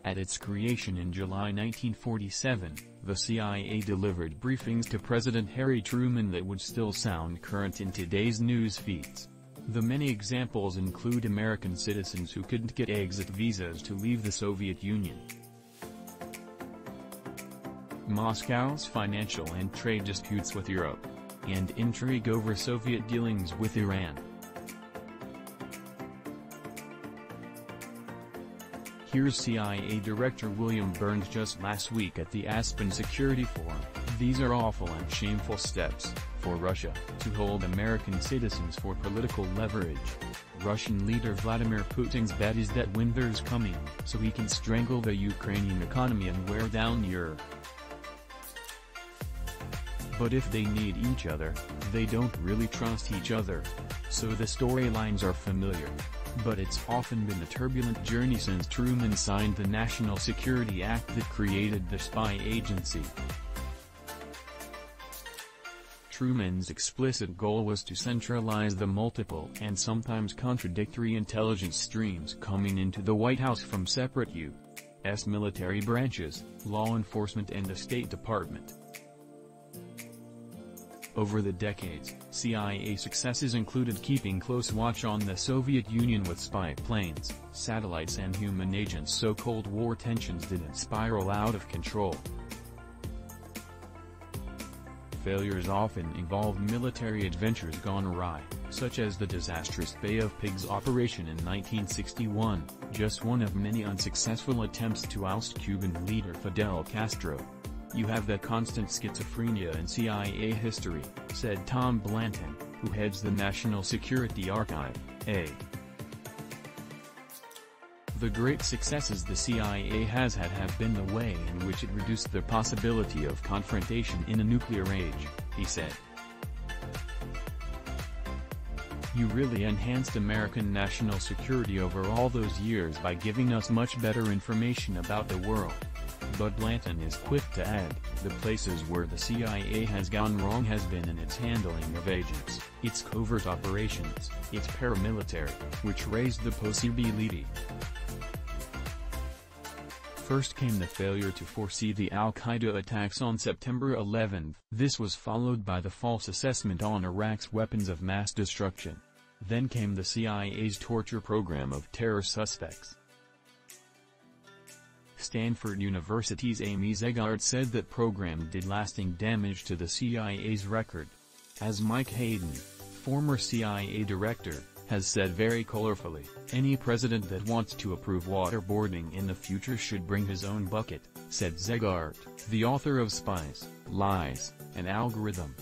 At its creation in July 1947, the CIA delivered briefings to President Harry Truman that would still sound current in today's news feeds. The many examples include American citizens who couldn't get exit visas to leave the Soviet Union, Moscow's financial and trade disputes with Europe, and intrigue over Soviet dealings with Iran. Here's CIA Director William Burns just last week at the Aspen Security Forum. These are awful and shameful steps for Russia to hold American citizens for political leverage. Russian leader Vladimir Putin's bet is that winter's coming, so he can strangle the Ukrainian economy and wear down Europe. But if they need each other, they don't really trust each other. So the storylines are familiar. But it's often been a turbulent journey since Truman signed the National Security Act that created the spy agency. Truman's explicit goal was to centralize the multiple and sometimes contradictory intelligence streams coming into the White House from separate U.S. military branches, law enforcement and the State Department. Over the decades, CIA successes included keeping close watch on the Soviet Union with spy planes, satellites and human agents so Cold War tensions didn't spiral out of control. Failures often involved military adventures gone awry, such as the disastrous Bay of Pigs operation in 1961, just one of many unsuccessful attempts to oust Cuban leader Fidel Castro. "You have that constant schizophrenia in CIA history," said Tom Blanton, who heads the National Security Archive, A. The great successes the CIA has had have been the way in which it reduced the possibility of confrontation in a nuclear age, he said. "You really enhanced American national security over all those years by giving us much better information about the world." But Blanton is quick to add, the places where the CIA has gone wrong has been in its handling of agents, its covert operations, its paramilitary, which raised the possibility. First came the failure to foresee the al-Qaida attacks on September 11. This was followed by the false assessment on Iraq's weapons of mass destruction. Then came the CIA's torture program of terror suspects. Stanford University's Amy Zegart said that program did lasting damage to the CIA's record. As Mike Hayden, former CIA director, has said very colorfully, any president that wants to approve waterboarding in the future should bring his own bucket, said Zegart, the author of Spies, Lies, and Algorithm.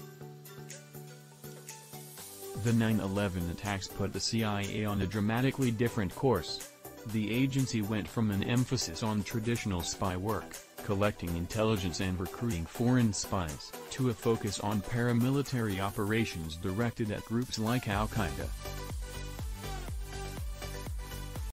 The 9/11 attacks put the CIA on a dramatically different course. The agency went from an emphasis on traditional spy work, collecting intelligence and recruiting foreign spies, to a focus on paramilitary operations directed at groups like al-Qaida.